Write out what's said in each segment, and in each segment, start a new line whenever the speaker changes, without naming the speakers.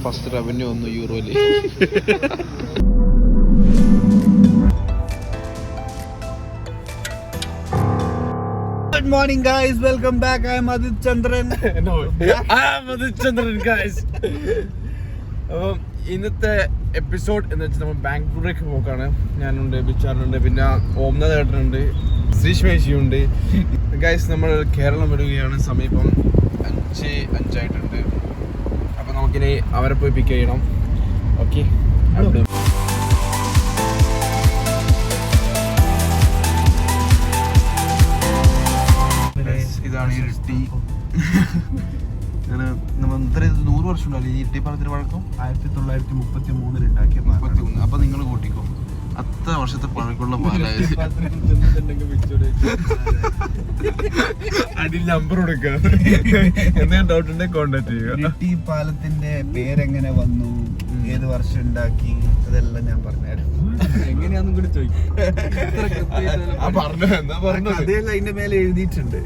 First revenue വന്നു യൂറോയില്.
Good morning guys, welcome back. I am Adit Chandran.
I am Adit Chandran guys. അപ്പം ഇന്നത്തെ episode എന്ന് വെച്ചാൽ നമ്മൾ ബാംഗ്ലൂരേക്ക് പോക്കാണ്. ഞാനുണ്ട്, ബിച്ചാറുണ്ട്, പിന്നെ ഓംനാഥ് ഏട്ടനുണ്ട്, ശ്രീഷ്മേശിയുണ്ട്. ഗൈസ് നമ്മൾ കേരളം വരികയാണ്. സമീപം 5:05 അപ്പം നമുക്കിനി അവരെ പോയി പിക്ക് ചെയ്യണം. ഓക്കെ, ഇതാണ് ഇരിട്ടി. നമ്മൾ 100 വർഷം ഉണ്ടല്ലോ ഈ ഇരിട്ടി പാലത്തിന് പഴക്കം.
1933 ഉണ്ടാക്കിയ
33. അപ്പൊ നിങ്ങൾ കൂട്ടിക്കോ, അത്ര വർഷത്തെ പഴക്കമുള്ള പാലായത്. അടിയിൽ നമ്പർ കൊടുക്കുക, എന്തെങ്കിലും ഡൗട്ട് ഉണ്ടെങ്കിൽ കോണ്ടാക്ട് ചെയ്യുക.
ഇരിട്ടി പാലത്തിന്റെ പേരെങ്ങനെ വന്നു, ഏത് വർഷം ഉണ്ടാക്കി, അതെല്ലാം ഞാൻ പറഞ്ഞുതരാം.
എങ്ങനെയാന്നും കൂടി ചോദിക്കും.
അതെല്ലാം അതിന്റെ മേലെ എഴുതിയിട്ടുണ്ട്.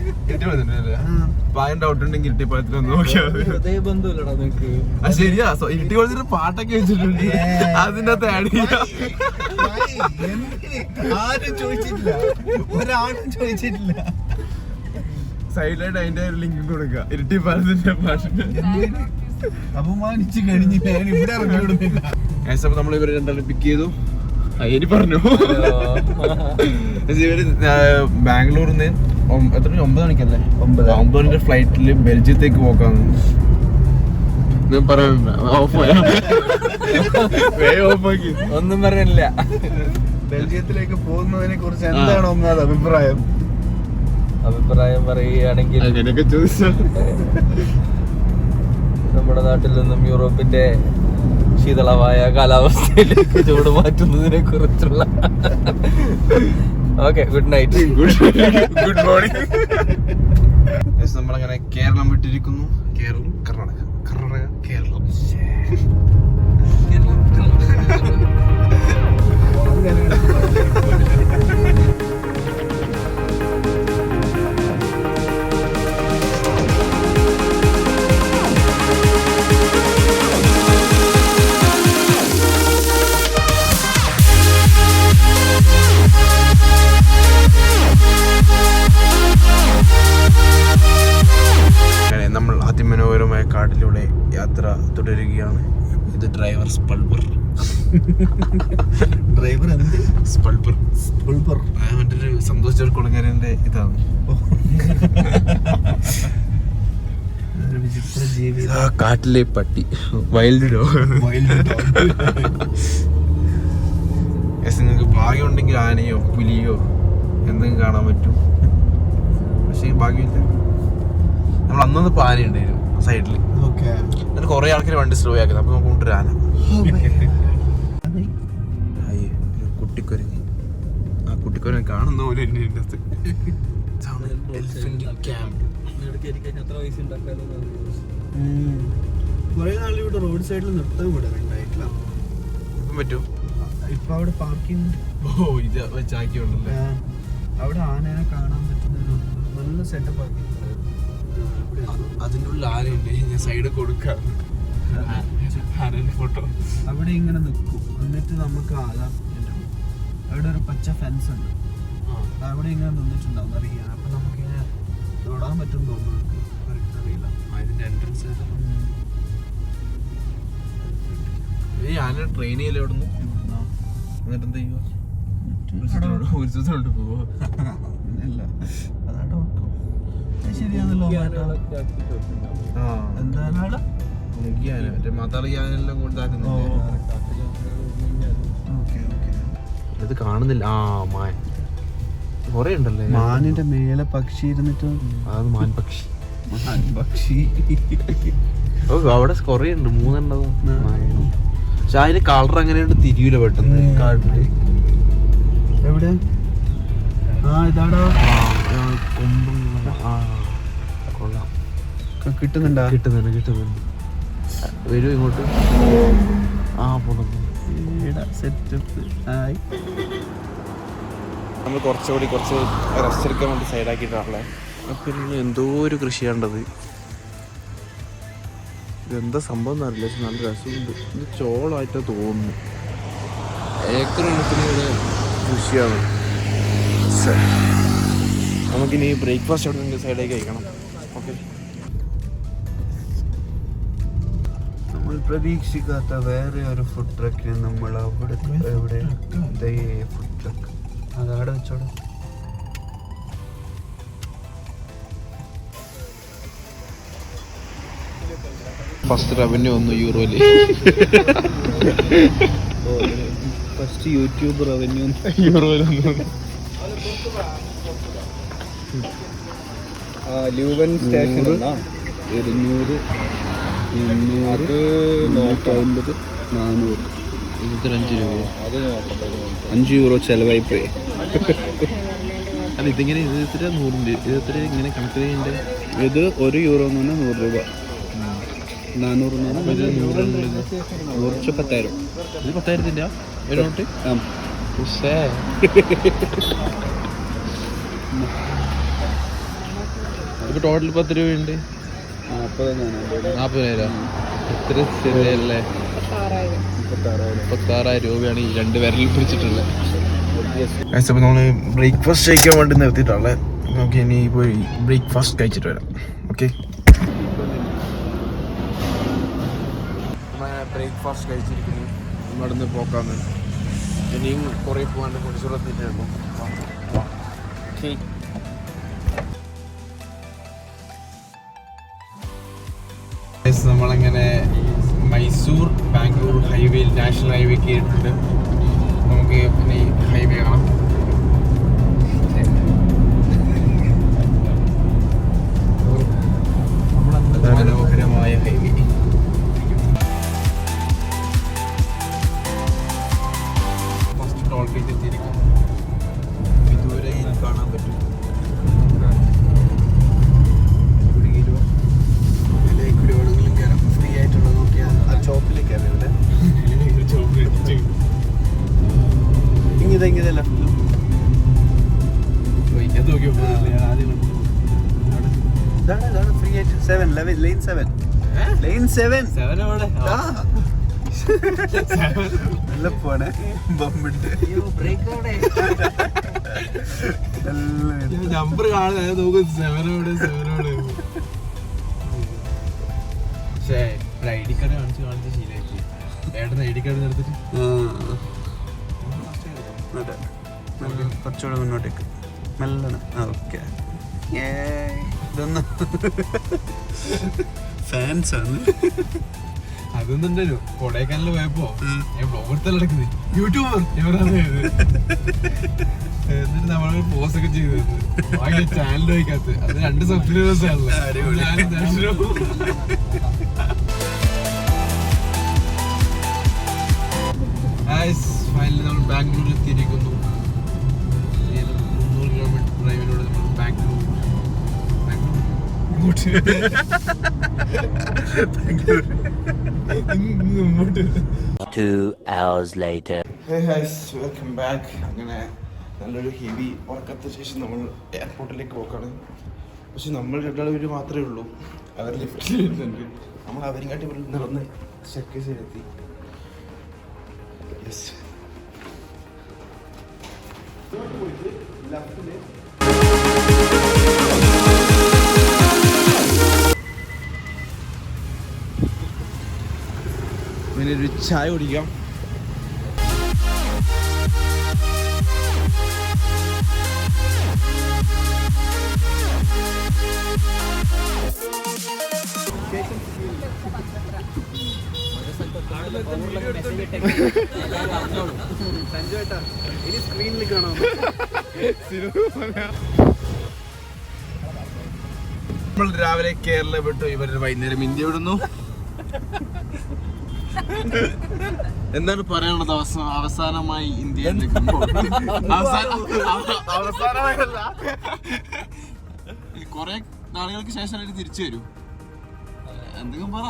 ഡൗട്ട് ഉണ്ടെങ്കിൽ ഇരിട്ടിപ്പാലത്തിൽ ഒന്ന് നോക്കിയാൽ
അതേ ബന്ധമില്ലടാ നിനക്ക്.
ശരിയാ, ഇരിട്ടി പാലത്തിന് പാട്ടൊക്കെ വെച്ചിട്ടുണ്ട്, അതിന്റെ അകത്ത് ആഡ് ചെയ്യാം.
ആരും ചോദിച്ചിട്ടില്ല, ഒരാളും ചോദിച്ചിട്ടില്ല.
സൈഡിലായിട്ട് അതിന്റെ ലിങ്ക് കൊടുക്കുക, ഇരിട്ടി പാലത്തിന്റെ പാട്ടിന്.
അപമാനിച്ചു കഴിഞ്ഞില്ല, ഞാൻ ഇവിടെ ഇറങ്ങി വിടുന്നില്ല.
നമ്മൾ ഇവര് രണ്ടാളും പിക്ക് ചെയ്തു. ഇനി പറഞ്ഞു ഇവര് ബാംഗ്ലൂരിൽ നിന്ന് എത്ര 9 മണിക്കല്ലേ, 9 മണിന്റെ ഫ്ലൈറ്റില് ബെൽജിയത്തേക്ക് പോക്കാന്ന്.
ഒന്നും പറയാനില്ല.
ബെൽജിയത്തിലേക്ക് പോകുന്നതിനെ കുറിച്ച് എന്താണ് ഒന്നാമത് അഭിപ്രായം?
അഭിപ്രായം പറയുകയാണെങ്കിൽ
അങ്ങനെയൊക്കെ ചോദിച്ചാൽ
നമ്മുടെ നാട്ടിൽ നിന്നും യൂറോപ്പിന്റെ ശീതളമായ കാലാവസ്ഥയിലേക്ക് ചൂട് മാറ്റുന്നതിനെ കുറിച്ചുള്ള okay, good night,
good morning. നമ്മളങ്ങനെ കേരളം വിട്ടിരിക്കുന്നു. കേരളം, കർണാടക, കർണാടക, കേരളം. നമ്മൾ അതിമനോഹരമായ കാട്ടിലൂടെ യാത്ര തുടരുകയാണ്. ഇത് ഡ്രൈവർ സ്പൾബർ.
ഡ്രൈവർ എന്ത്
സ്പൾബർ? സ്പൾബർ മറ്റൊരു സന്തോഷ് ചെറുക്കുളങ്ങരന്റെ ഇതാണ്.
വിചിത്ര ജീവി,
കാട്ടിലെ പട്ടി, വൈൽഡ് ഡോഗ്. നിങ്ങൾക്ക് ഭാഗ്യം ഉണ്ടെങ്കിൽ ആനയോ പുലിയോ എന്തെങ്കിലും കാണാൻ പറ്റും. പക്ഷേ ഭാഗ്യമില്ല. നമ്മൾ അന്നൊന്ന് ആന ഉണ്ടായിരുന്നു സൈഡിൽ. എന്നിട്ട് കുറെ ആൾക്കാർ വണ്ടി സ്ലോ ആക്കുന്നത്. അപ്പൊ നമുക്ക് കൊണ്ടൊരു ആന, കുട്ടിക്കൊരങ്ങി. ആ കുട്ടിക്കൊരങ്ങ് കാണുന്ന പോലെ
കുറെ നാളിവിടെ റോഡ് സൈഡിൽ നിർത്താൻ വിടാറുണ്ടായിട്ടില്ല.
ഇപ്പം പറ്റും.
ഇപ്പൊ അവിടെ പാർക്കിംഗ്
ഇത് വെച്ചാക്കിയുണ്ടല്ലേ.
അവിടെ ആനേനെ കാണാൻ പറ്റുന്ന നല്ല സെറ്റപ്പ് ആക്കി.
അതിൻ്റെ ഉള്ളിൽ ആനയുണ്ട്, ഞാൻ സൈഡ് കൊടുക്കാം ആനന്റെ ഫോട്ടോ.
അവിടെ ഇങ്ങനെ നിൽക്കും, എന്നിട്ട് നമുക്ക് ആകാം. അവിടെ ഒരു പച്ച ഫെൻസ് ഉണ്ട്, അവിടെ ഇങ്ങനെ നിന്നിട്ടുണ്ടാവും അറിയാം. അപ്പൊ നമുക്കിങ്ങനെ തൊടാൻ പറ്റും തോന്നുന്നു, അറിയില്ല.
അതിന്റെ എൻട്രൻസ് ഈ ആന ട്രെയിൻ ചെയ്യല്ലേ അവിടെ നിന്ന്. എന്നിട്ട് എന്താ ചെയ്യുക? ഒരു ദിവസം കൊണ്ട് പോവാ.
അതാട്ടോ ശരിയാണല്ലോ. എന്താണ്
മതാളിയാനെല്ലാം കൊണ്ടാക്കുന്നില്ലേ? ഇത് കാണുന്നില്ല. ആ മാൻ കൊറേ ഉണ്ടല്ലേ.
മാനിന്റെ മേലെ പക്ഷി ഇരുന്നിട്ട്,
അത് മാൻ പക്ഷി.
പക്ഷി
ഓ അവിടെ കൊറേ ഉണ്ട്, 3 പക്ഷെ അതിന്റെ കളർ അങ്ങനെയുണ്ട്, തിരിയൂല പെട്ടെന്ന് കാട്ടില്.
എവിടെ? ഇതാടാ
കൊമ്പും. കൊള്ളാം,
കിട്ടുന്നുണ്ട്.
വരൂ ഇങ്ങോട്ട്.
സെറ്റപ്പ്.
നമ്മൾ കുറച്ച് റെസ്റ്റ് എടുക്കാൻ വേണ്ടി സൈഡാക്കിയിട്ടാണല്ലേ. അപ്പം എന്തോ ഒരു കൃഷിയാണ്ടത്. ഇതെന്താ സംഭവം എന്നറിയില്ല, പക്ഷെ നല്ല രസമുണ്ട്. ഇത് ചോളമായിട്ടാണ് തോന്നുന്നു. ഏക്കർ കണക്കിന് ഇവിടെ കൃഷിയാണ്. നമുക്കിനി ബ്രേക്ക്ഫാസ്റ്റ് അവിടെ നിന്ന് സൈഡേക്ക് കഴിക്കണം. ഓക്കെ,
നമ്മൾ പ്രതീക്ഷിക്കാത്ത വേറെ ഒരു ഫുഡ് ട്രക്കിന് നമ്മൾ അവിടെ എവിടെ ഫുഡ് ട്രക്ക് അതവിടെ വെച്ചോടെ.
ഫസ്റ്റ് റവന്യൂ വന്നു യൂറോയില്.
ഫസ്റ്റ് യൂട്യൂബ് റവന്യൂ
യൂറോയിൽ
ലൂവൻ സ്റ്റേഷൻ 200 200 150 400
5 രൂപ.
5 യൂറോ ചെലവായി പോയി.
അല്ല ഇതിങ്ങനെ ഇത് എത്ര 100 ഇത് എത്ര ഇങ്ങനെ കണക്ക് ചെയ്യണ്ടേ?
ഇത് 1 യൂറോ എന്ന് പറഞ്ഞാൽ 100 രൂപ. 400 എന്ന് പറഞ്ഞാൽ 100 10,000.
ഇത് 10,000 ഒരു നോട്ട്. ഇപ്പൊ ടോട്ടൽ 10 രൂപയുണ്ട്. 40,000. എത്ര ശരിയല്ലേ? 36,000 രൂപയാണ് ഈ 2 വിരലിൽ പിടിച്ചിട്ടുള്ളത്. അപ്പോൾ നമ്മൾ ബ്രേക്ക്ഫാസ്റ്റ് കഴിക്കാൻ വേണ്ടി നിർത്തിയിട്ടുള്ളത്. നമുക്ക് ഇനി പോയി ബ്രേക്ക്ഫാസ്റ്റ് കഴിച്ചിട്ട് വരാം. ഓക്കെ, ബ്രേക്ക്ഫാസ്റ്റ് കഴിച്ചിരിക്കുന്നു. നമ്മുടെ നിന്ന് പോക്കാന്ന് ഇനിയും കുറേ പോകാണ്ട് കുടിച്ചുറത്തിട്ടായിരുന്നു. ഓക്കെ, നമ്മളങ്ങനെ മൈസൂർ ബാംഗ്ലൂർ ഹൈവേയിൽ നാഷണൽ ഹൈവേ കയറിയിട്ടുണ്ട്. നമുക്ക് പിന്നെ ഈ ഹൈവേ കാണാം. മനോഹരമായ ഹൈവേ. ഫസ്റ്റ് ടോൾ ഗേറ്റ് എത്തിയിരിക്കും. ഇതുവരെ കാണാൻ പറ്റും. നമ്പർ കാണുന്നത് നോക്കും. 7 പക്ഷേ ഐ ഡി കാർഡ് കാണിച്ച് ശീലമായിട്ട് ഏട്ടൻ ഐ ഡി കാർഡ് എടുത്തിട്ട്
കുറച്ചുകൂടെ മുന്നോട്ടേക്ക് മെല്ലാണ്. ഓക്കെ, ഇതൊന്നും ഫാൻസ് ആണ്.
അതൊന്നും ഉണ്ടല്ലോ. കൊടൈക്കനാലിൽ പോയപ്പോ ഞാൻ ബ്ലോഗ് എടുത്തല്ല നടക്കുന്നത് യൂട്യൂബർ എവരാണ്. എന്നിട്ട് നമ്മള് പോസ്റ്റ് ഒക്കെ ചെയ്തത് ബാക്കി ചാനൽ വയ്ക്കാത്ത അത് 2 സബ്സ്ക്രൈബേഴ്സ് ആണല്ലോ. ഫൈനലി നമ്മൾ ബാംഗ്ലൂരിൽ എത്തിയിരിക്കുന്നു. 300 കിലോമീറ്റർ ഡ്രൈവിലൂടെ നമ്മൾ Bangalore
2 hours later.
Hey guys, welcome back. അങ്ങനെ നല്ലൊരു ഹെവി ഉറക്കത്തിന് ശേഷം നമ്മൾ എയർപോർട്ടിലേക്ക് പോക്കാണ്. പക്ഷെ നമ്മൾ 2 പേര് മാത്രമേ ഉള്ളൂ. അവർ ലിഫ്റ്റിൽ വരുന്നുണ്ട്. നമ്മൾ അവരും കാട്ടി നടന്ന് സ്റ്റെയർകേസിലെത്തി. യെസ്, പിന്നെ ഒരു ചായ കുടിക്കാം.
ഇനി സ്ക്രീനിൽ കാണാം.
നമ്മൾ രാവിലെ കേരള വിട്ടു, ഇവർ വൈകുന്നേരം ഇന്ത്യ വിടുന്നു. എന്താണ് പറയാനുള്ളത്? അവസാനമായി ഇന്ത്യയിൽ നിൽക്കുമ്പോൾ അവസാനമായല്ല, കുറെ നാളുകൾക്ക് ശേഷം തിരിച്ചു വരൂ. എന്തെങ്കിലും പറ.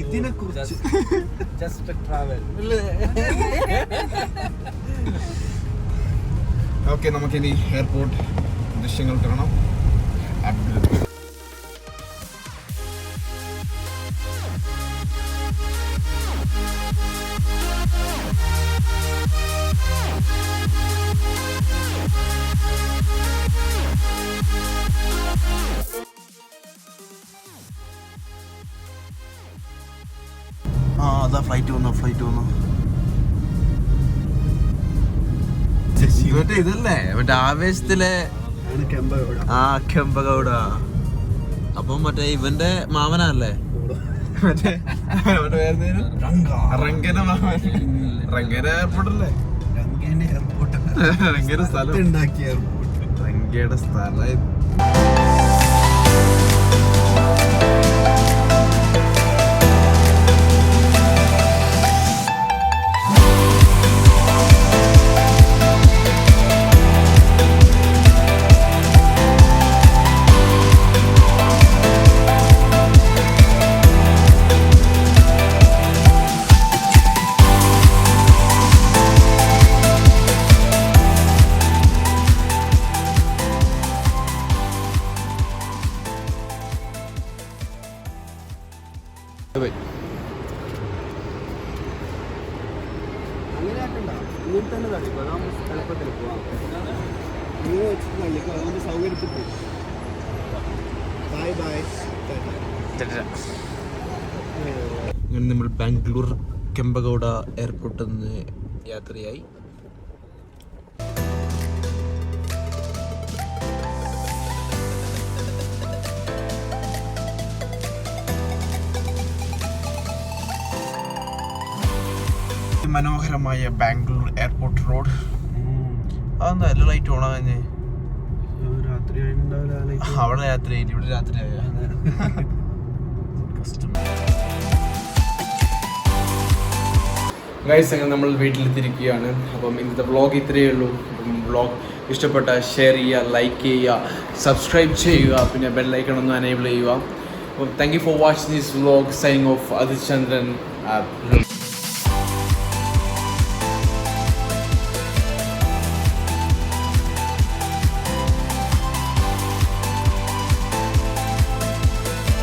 ഇതിനെ കുറിച്ച്
ഓക്കെ, നമുക്കിനി എയർപോർട്ട് ദൃശ്യങ്ങൾ കാണാം.
അതാ ഫ്ലൈറ്റ് വന്നു
മറ്റേ ഇതല്ലേ മറ്റേ ആവേശത്തിലെ കെമ്പഗൗഡ. അപ്പം മറ്റേ ഇവന്റെ മാമനല്ലേ മറ്റേ റങ്കന മാമൻ. റങ്കന എയർപോർട്ടല്ലേ? റങ്കയുടെ സ്ഥലം
ഉണ്ടാക്കിയ എയർപോർട്ട്.
റങ്കയുടെ സ്ഥലം.
അങ്ങനെ ആക്കണ്ട, ഇങ്ങനെ തന്നെ തടിക്കും. അതാകുമ്പോൾ എളുപ്പത്തിൽ പോവാം. ഇങ്ങനെ വെച്ചിട്ട് തള്ളിക്കോ, അതാകുമ്പോൾ സൗകര്യത്തിൽ പോകും. ബൈ
അങ്ങനെ നമ്മൾ ബാംഗ്ലൂർ കെമ്പഗൗഡ എയർപോർട്ടിൽ നിന്ന് യാത്രയായി. മനോഹരമായ ബാംഗ്ലൂർ എയർപോർട്ട് റോഡ്. അതെന്താ എല്ലാ ലൈറ്റ് ഓണാകഞ്ഞേ?
രാത്രി
അവിടെ രാത്രി ഇവിടെ രാത്രി ആയ ഗൈസ്, അങ്ങനെ നമ്മൾ വീട്ടിലെത്തിയിരിക്കുകയാണ്. അപ്പം ഇന്നത്തെ വ്ളോഗ് ഇത്രയേ ഉള്ളൂ. അപ്പം വ്ളോഗ് ഇഷ്ടപ്പെട്ട ഷെയർ ചെയ്യുക, ലൈക്ക് ചെയ്യുക, സബ്സ്ക്രൈബ് ചെയ്യുക, പിന്നെ ബെല്ലൈക്കൺ ഒന്ന് എനേബിൾ ചെയ്യുക. അപ്പം thank you for watching this vlog. Signing off അതിചന്ദ്രൻ.